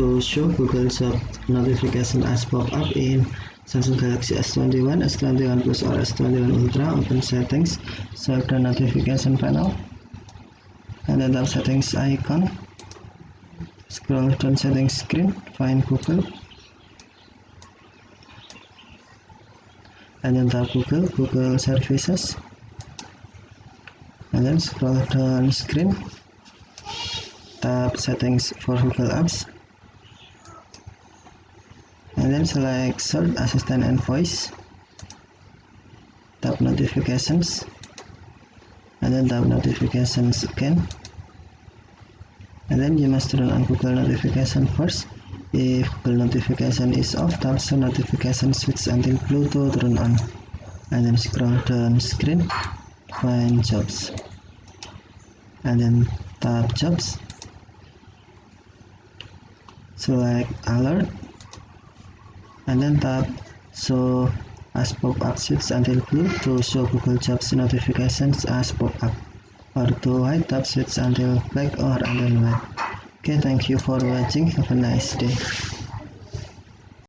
to show Google Job notification as pop-up in Samsung Galaxy S21, S21 Plus or S21 Ultra. Open settings, select the notification panel, and then tap settings icon. Scroll down settings screen, find Google, and then tap Google Services, and then scroll down screen, tap settings for Google Apps, and then select search, assistant and voice, tap notifications, and then tap notifications again, and then you must turn on Google notification first. If Google notification is off, tap show notification switch until blue to turn on, and then scroll down screen, find jobs, and then tap jobs, select alert, and then tap show as pop-up switch until blue to show Google Jobs notifications as pop-up, or to hide, tap switch until black or until white. Okay, thank you for watching. Have a nice day.